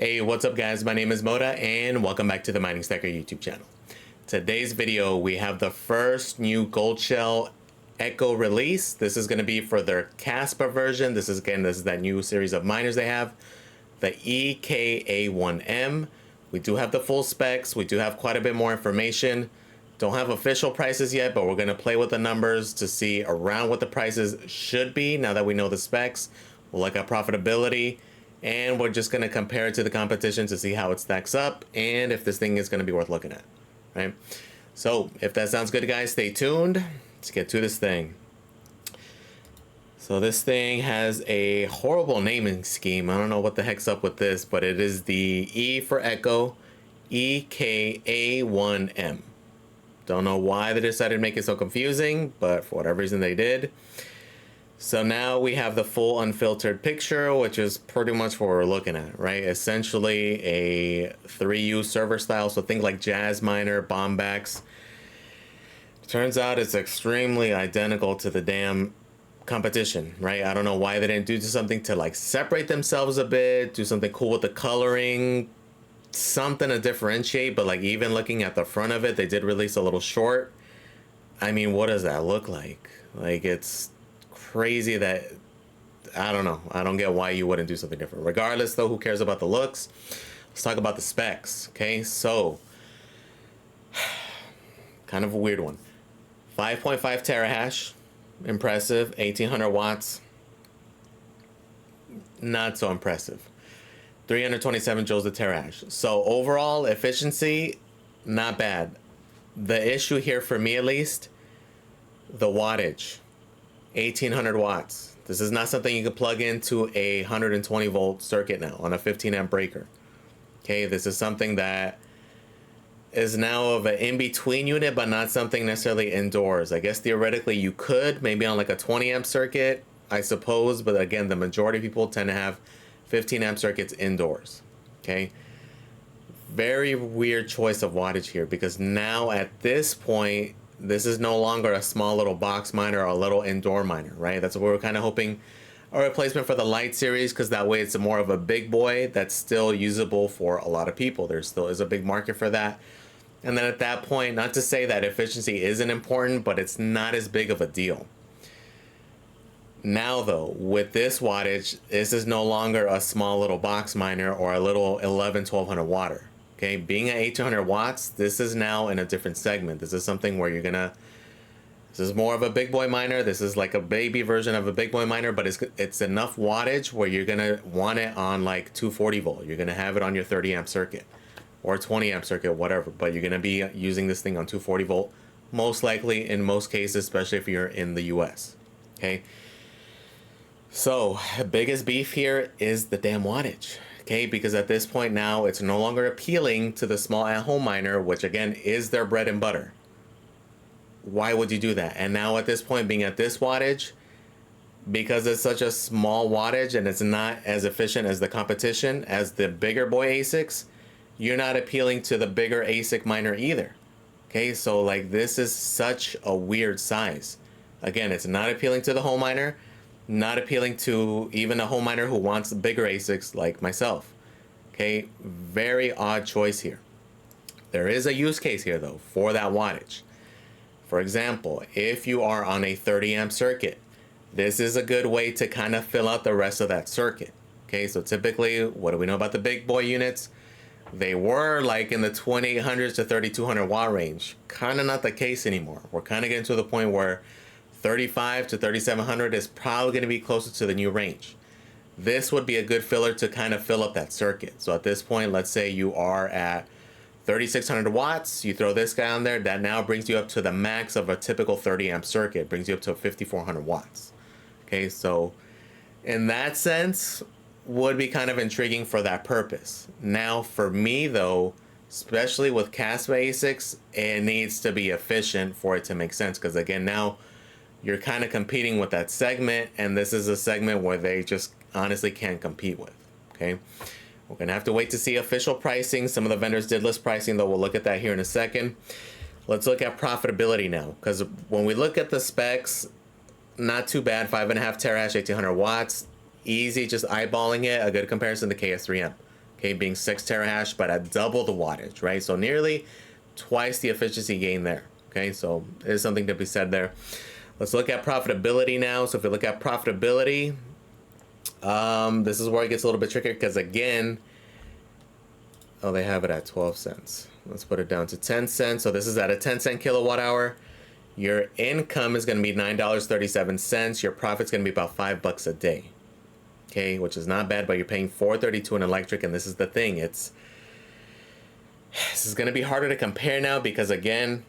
Hey, what's up guys? My name is Moda and welcome back to the Mining Stacker YouTube channel. Today's video, we have the first new GoldShell Echo release. This is going to be for their KASPA version. This is that new series of miners they have, the E-KA1M. We do have the full specs. We do have quite a bit more information. Don't have official prices yet, but we're going to play with the numbers to see around what the prices should be now that we know the specs. We'll look at profitability, and we're just going to compare it to the competition to see how it stacks up and if this thing is going to be worth looking at, right? So if that sounds good, guys, stay tuned. Let's get to this thing. So this thing has a horrible naming scheme. I don't know what the heck's up with this, but it is the E for Echo E-KA1M. Don't know why they decided to make it so confusing, but for whatever reason they did. So now we have the full unfiltered picture, which is pretty much what we're looking at, right? Essentially a 3U server style. So think like Jazz Miner, Bombax. Turns out it's extremely identical to the damn competition, right? I don't know why they didn't do something to like separate themselves a bit, do something cool with the coloring, something to differentiate. But like even looking at the front of it, they did release a little short. I mean, what does that look like? Like, it's crazy that, I don't know. I don't get why you wouldn't do something different. Regardless though, who cares about the looks? Let's talk about the specs. Okay, so kind of a weird one. 5.5 terahash, impressive. 1800 watts, not so impressive. 327 joules a terahash. So overall efficiency, not bad. The issue here for me at least, the wattage. 1800 watts. This is not something you can plug into a 120 volt circuit now on a 15 amp breaker. Okay, this is something that is now of an in-between unit, but not something necessarily indoors. I guess theoretically you could, maybe on like a 20 amp circuit, I suppose, but again, the majority of people tend to have 15 amp circuits indoors. Okay, very weird choice of wattage here, because now at this point, this is no longer a small little box miner or a little indoor miner, right? That's what we're kind of hoping a replacement for the Lite series, because that way it's more of a big boy that's still usable for a lot of people. There still is a big market for that. And then at that point, not to say that efficiency isn't important, but it's not as big of a deal. Now though, with this wattage, this is no longer a small little box miner or a little 1200 watter. Okay, being at 1800 watts, this is now in a different segment. This is something where you're gonna, this is more of a big boy miner. This is like a baby version of a big boy miner, but it's enough wattage where you're gonna want it on like 240 volt. You're gonna have it on your 30 amp circuit or 20 amp circuit, whatever, but you're gonna be using this thing on 240 volt, most likely in most cases, especially if you're in the US, okay? So biggest beef here is the damn wattage. Okay, because at this point now it's no longer appealing to the small at-home miner, which again is their bread and butter. Why would you do that? And now at this point, being at this wattage, because it's such a small wattage and it's not as efficient as the competition, as the bigger boy ASICs, you're not appealing to the bigger ASIC miner either. Okay, so like this is such a weird size. Again, it's not appealing to the home miner, not appealing to even a home miner who wants bigger ASICs like myself. Okay, very odd choice here. There is a use case here though for that wattage. For example, if you are on a 30 amp circuit, this is a good way to kind of fill out the rest of that circuit. Okay, so typically, what do we know about the big boy units? They were like in the 2800s to 3200 watt range. Kind of not the case anymore. We're kind of getting to the point where 35 to 3700 is probably going to be closer to the new range. This would be a good filler to kind of fill up that circuit. So at this point, let's say you are at 3600 watts, you throw this guy on there, that now brings you up to the max of a typical 30 amp circuit, brings you up to 5400 watts. Okay, so in that sense, would be kind of intriguing for that purpose. Now for me though, especially with KASPA ASICs, it needs to be efficient for it to make sense, because again, now you're kind of competing with that segment, and this is a segment where they just honestly can't compete with. Okay, we're gonna have to wait to see official pricing. Some of the vendors did list pricing though. We'll look at that here in a second. Let's look at profitability now, because when we look at the specs, not too bad. 5.5 terahash, 1800 watts, easy, just eyeballing it, a good comparison to KS3M. okay, being 6 terahash, but at double the wattage, right? So nearly twice the efficiency gain there, okay? So there's something to be said there. Let's look at profitability now. So if we look at profitability, this is where it gets a little bit trickier because again, oh, they have it at 12 cents. Let's put it down to 10 cents. So this is at a 10-cent kilowatt hour. Your income is going to be $9.37. Your profit's going to be about $5 a day. Okay, which is not bad, but you're paying $4.32 in electric, and this is the thing. This is going to be harder to compare now because again,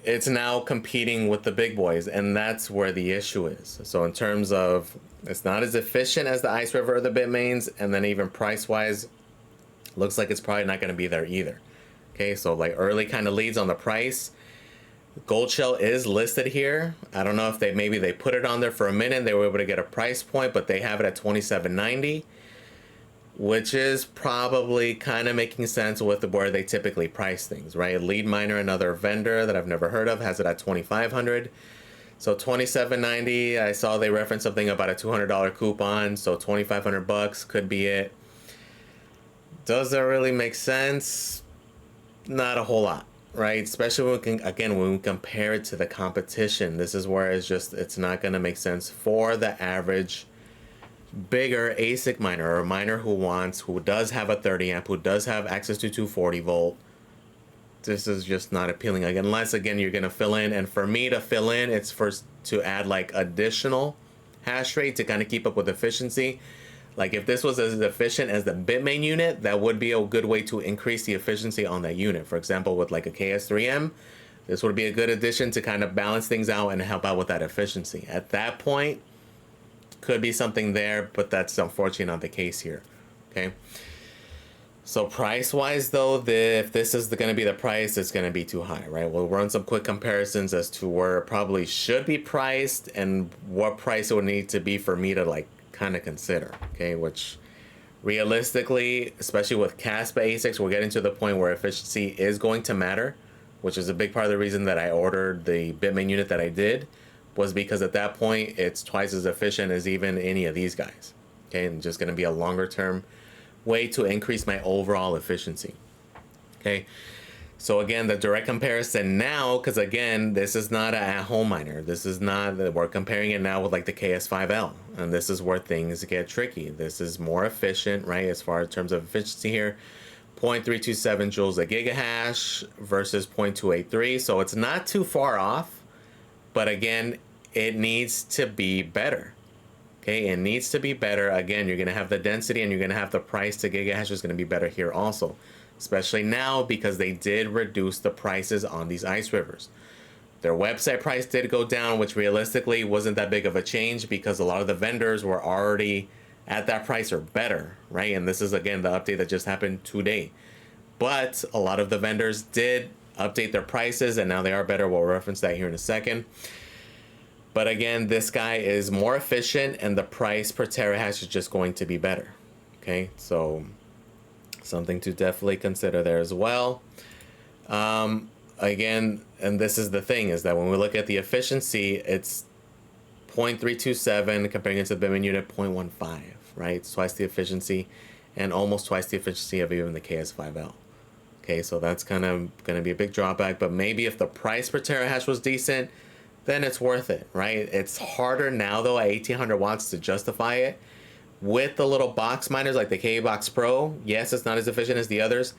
it's now competing with the big boys, and that's where the issue is. So in terms of, it's not as efficient as the Ice River or the Bitmains, and then even price-wise, looks like it's probably not going to be there either. Okay, so like early kind of leads on the price. GoldShell is listed here. I don't know if maybe they put it on there for a minute. They were able to get a price point, but they have it at $27.90, which is probably kind of making sense with where they typically price things, right? Lead Miner, another vendor that I've never heard of, has it at $2,500. So $27.90. I saw they referenced something about a $200 coupon, so $2,500 could be it. Does that really make sense? Not a whole lot. Right, especially when we compare it to the competition, this is where it's not going to make sense for the average bigger ASIC miner or a miner who does have a 30 amp, who does have access to 240 volt. This is just not appealing, unless again you're going to fill in, and for me to fill in, it's first to add like additional hash rate to kind of keep up with efficiency. Like if this was as efficient as the Bitmain unit, that would be a good way to increase the efficiency on that unit. For example, with like a KS3M, this would be a good addition to kind of balance things out and help out with that efficiency. At that point, could be something there, but that's unfortunately not the case here. Okay. So price-wise though, if this is going to be the price, it's going to be too high, right? We'll run some quick comparisons as to where it probably should be priced and what price it would need to be for me to like kind of consider, okay? Which realistically, especially with KASPA ASICs, we're getting to the point where efficiency is going to matter, which is a big part of the reason that I ordered the Bitmain unit that I did, was because at that point it's twice as efficient as even any of these guys, okay? And just going to be a longer term way to increase my overall efficiency, okay? So again, the direct comparison now, because again, this is not an at-home miner. This is not, we're comparing it now with like the KS5L, and this is where things get tricky. This is more efficient, right, as far as terms of efficiency here. 0.327 joules a gigahash versus 0.283, so it's not too far off, but again, it needs to be better. Okay, it needs to be better. Again, you're going to have the density and you're going to have the price to gigahash is going to be better here also. Especially now because they did reduce the prices on these Ice Rivers. Their website price did go down, which realistically wasn't that big of a change because a lot of the vendors were already at that price or better, right? And this is again the update that just happened today. But a lot of the vendors did update their prices and now they are better. We'll reference that here in a second. But again, this guy is more efficient and the price per terahash is just going to be better. Okay, so something to definitely consider there as well. Again, and this is the thing, is that when we look at the efficiency, it's 0.327 comparing it to the Bitmain unit 0.15, right? It's twice the efficiency and almost twice the efficiency of even the KS5L. Okay, so that's kind of going to be a big drawback, but maybe if the price per terahash was decent, then it's worth it, right? It's harder now though at 1800 watts to justify it. With the little box miners like the KA Box Pro, yes, it's not as efficient as the others,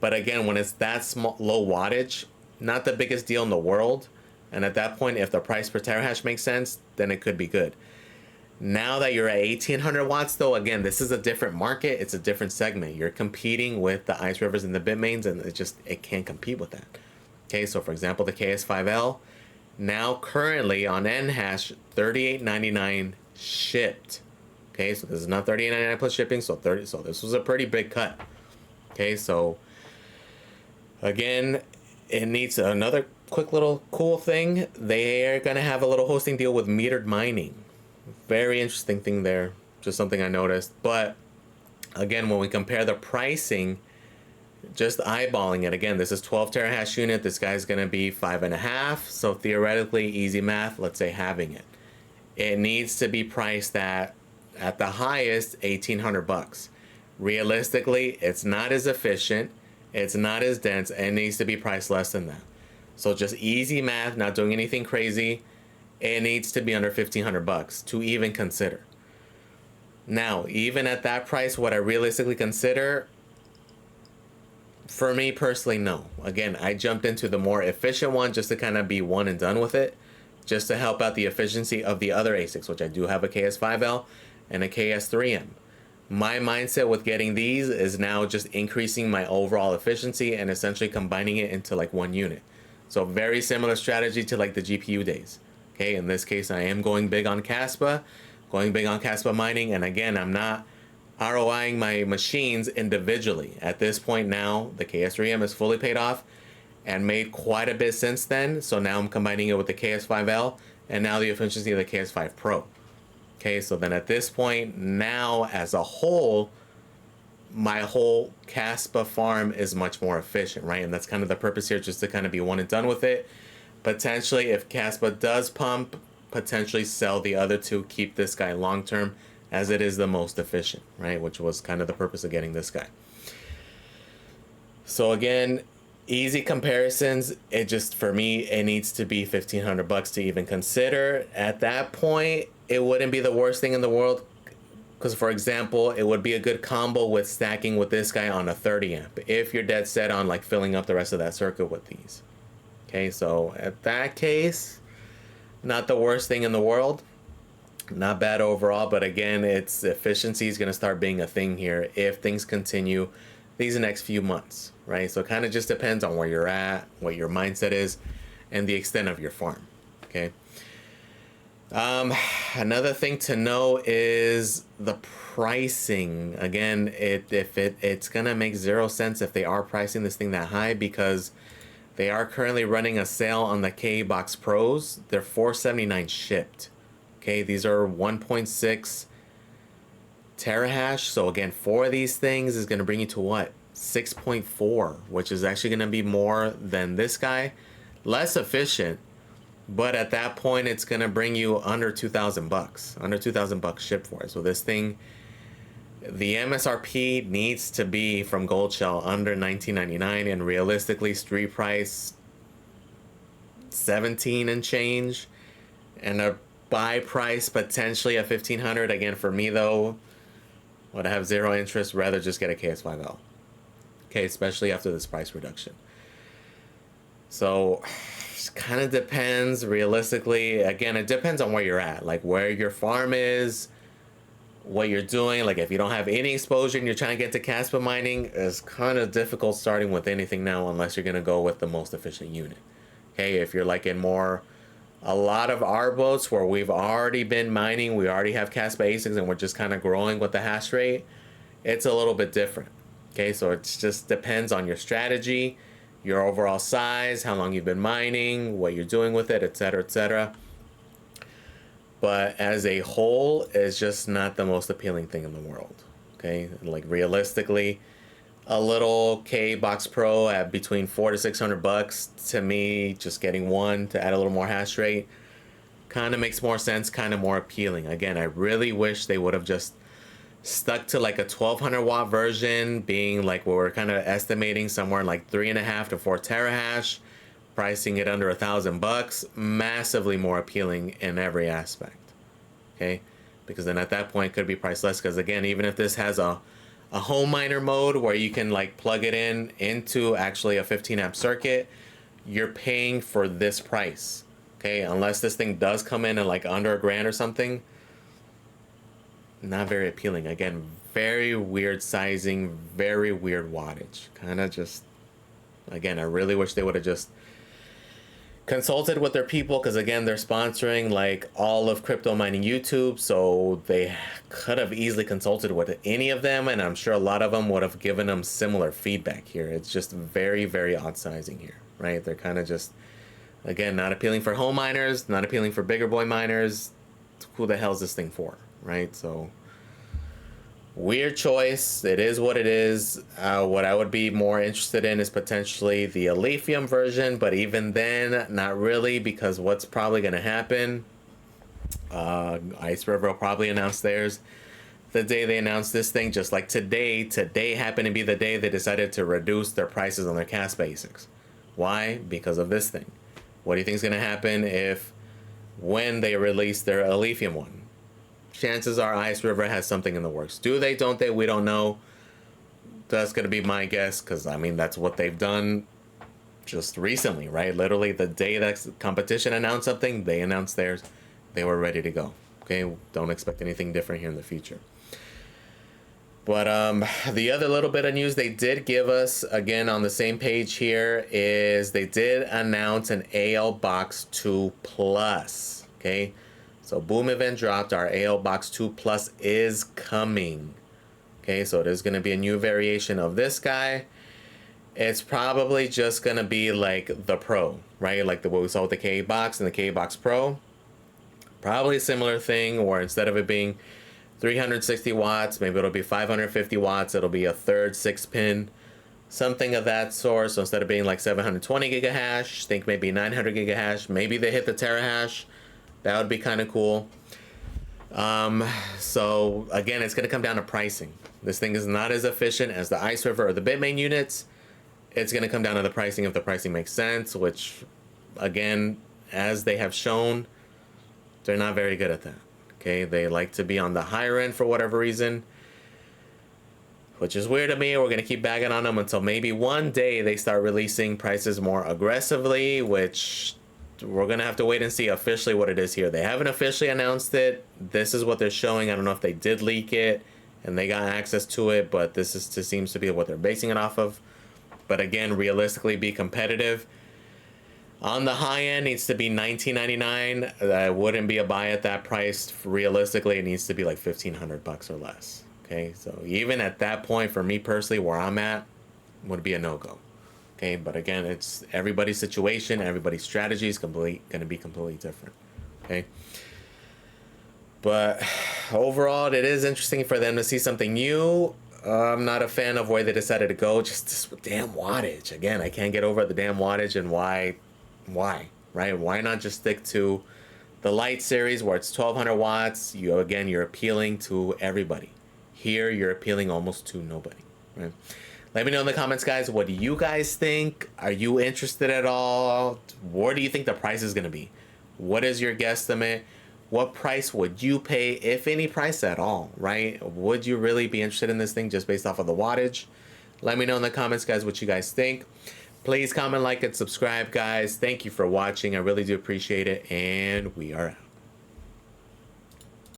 but again, when it's that small, low wattage, not the biggest deal in the world. And at that point, if the price per terahash makes sense, then it could be good. Now that you're at 1800 watts though, again, this is a different market. It's a different segment. You're competing with the Ice Rivers and the Bitmains, and it can't compete with that. Okay, so for example, the KS5L, now currently on Nhash, $38.99 shipped. Okay, so this is not $38.99 plus shipping, so this was a pretty big cut. Okay, so again, it needs another quick little cool thing. They're gonna have a little hosting deal with metered mining. Very interesting thing there, just something I noticed. But again, when we compare the pricing, just eyeballing it, again, this is 12 terahash unit. This guy's gonna be 5.5. So theoretically, easy math, let's say halving it. It needs to be priced at the highest $1,800. Realistically, it's not as efficient, it's not as dense, and it needs to be priced less than that. So just easy math, not doing anything crazy, it needs to be under 1,500 bucks to even consider. Now, even at that price, what I realistically consider, for me personally, no. Again, I jumped into the more efficient one just to kind of be one and done with it, just to help out the efficiency of the other ASICs, which I do have a KS5L and a KS3M. My mindset with getting these is now just increasing my overall efficiency and essentially combining it into like one unit. So very similar strategy to like the GPU days. Okay, in this case, I am going big on KASPA, going big on KASPA mining, and again, I'm not ROIing my machines individually. At this point now, the KS3M is fully paid off and made quite a bit since then. So now I'm combining it with the KS5L and now the efficiency of the KS5 Pro. Okay, so then at this point now as a whole, my whole KASPA farm is much more efficient, right? And that's kind of the purpose here, just to kind of be one and done with it. Potentially, if KASPA does pump, potentially sell the other two, keep this guy long term, as it is the most efficient, right? Which was kind of the purpose of getting this guy. So again, easy comparisons. It just, for me, it needs to be 1,500 bucks to even consider. At that point, it wouldn't be the worst thing in the world, because for example, it would be a good combo with stacking with this guy on a 30 amp if you're dead set on like filling up the rest of that circuit with these. Okay, so at that case, not the worst thing in the world, not bad overall, but again, its efficiency is going to start being a thing here if things continue these next few months, right? So it kind of just depends on where you're at, what your mindset is, and the extent of your farm. Okay. Another thing to know is the pricing. Again, it's gonna make 0 sense if they are pricing this thing that high, because they are currently running a sale on the K Box Pros. They're $479 shipped. Okay, these are 1.6 terahash. So again, 4 of these things is gonna bring you to what? 6.4, which is actually gonna be more than this guy. Less efficient, but at that point, it's gonna bring you under 2,000 bucks, under 2,000 bucks shipped for it. So this thing, the MSRP needs to be from GoldShell under $19.99, and realistically, street price 17 and change, and a buy price potentially at 1,500. Again, for me though, would have 0 interest, rather just get a KS5L. Okay, especially after this price reduction. So kind of depends. Realistically, again, it depends on where you're at, like where your farm is, what you're doing. Like if you don't have any exposure and you're trying to get to KASPA mining, it's kind of difficult starting with anything now unless you're going to go with the most efficient unit. Okay, if you're like in more, a lot of our boats where we've already been mining, we already have KASPA ASICs and we're just kind of growing with the hash rate, it's a little bit different. Okay, so it just depends on your strategy, your overall size, how long you've been mining, what you're doing with it, etc., etc. But as a whole, it's just not the most appealing thing in the world. Okay, like realistically, a little K Box Pro at between 400 to 600 bucks, to me, just getting one to add a little more hash rate kind of makes more sense, kind of more appealing. Again, I really wish they would have just stuck to like a 1,200 watt version, being like what we're kind of estimating somewhere in like 3.5 to 4 terahash, pricing it under 1,000 bucks, massively more appealing in every aspect. Okay, because then at that point it could be priced less, because again, even if this has a home miner mode where you can like plug it in into actually a 15 amp circuit, you're paying for this price. Okay, unless this thing does come in at like under $1,000 or something, not very appealing. Again, very weird sizing, very weird wattage. Kind of just, again, I really wish they would have just consulted with their people, because again, they're sponsoring like all of crypto mining YouTube, so they could have easily consulted with any of them, and I'm sure a lot of them would have given them similar feedback here. It's just very, very odd sizing here, right? They're kind of just, again, not appealing for home miners, not appealing for bigger boy miners. Who the hell is this thing for, right? So weird choice. It is what it is. What I would be more interested in is potentially the alephium version, but even then, not really, because what's probably going to happen, Ice River will probably announce theirs the day they announced this thing, just like today happened to be the day they decided to reduce their prices on their KASPA ASICs. Why? Because of this thing. What do you think is going to happen when they release their alephium one? Chances are Ice River has something in the works. Do they, don't they? We don't know. That's going to be my guess, because I mean, that's what they've done just recently, right? Literally the day that competition announced something, they announced theirs. They were ready to go. Okay, don't expect anything different here in the future. But the other little bit of news they did give us, again on the same page here, is they did announce an AL Box 2 Plus. Okay, so Boom Event dropped, our AL Box 2 Plus is coming. Okay, so there's going to be a new variation of this guy. It's probably just going to be like the Pro, right? Like what we saw with the KA Box and the KA Box Pro. Probably a similar thing, where instead of it being 360 watts, maybe it'll be 550 watts. It'll be a third 6-pin, something of that sort. So instead of being like 720 gigahash, think maybe 900 gigahash. Maybe they hit the terahash. That would be kind of cool. So again, it's going to come down to pricing. This thing is not as efficient as the Ice River or the Bitmain units. It's going to come down to the pricing, if the pricing makes sense, which again, as they have shown, they're not very good at that. Okay, they like to be on the higher end for whatever reason, which is weird to me. We're going to keep bagging on them until maybe one day they start releasing prices more aggressively, which we're going to have to wait and see officially what it is here. They haven't officially announced it. This is what they're showing. I don't know if they did leak it and they got access to it, but this seems to be what they're basing it off of. But again, realistically, be competitive. On the high end, needs to be $19.99. That wouldn't be a buy at that price. Realistically, it needs to be like $1,500 or less. Okay, so even at that point, for me personally, where I'm at, would be a no-go. Okay, but again, it's everybody's situation, everybody's strategy is going to be completely different. Okay, but overall, it is interesting for them to see something new. I'm not a fan of where they decided to go. Just this damn wattage. Again, I can't get over the damn wattage and why, right? Why not just stick to the light series where it's 1200 watts? You're appealing to everybody. Here, you're appealing almost to nobody, right? Let me know in the comments, guys. What do you guys think? Are you interested at all? Where do you think the price is going to be? What is your guesstimate? What price would you pay, if any price at all, right? Would you really be interested in this thing just based off of the wattage? Let me know in the comments, guys, what you guys think. Please comment, like, and subscribe, guys. Thank you for watching. I really do appreciate it, and we are out.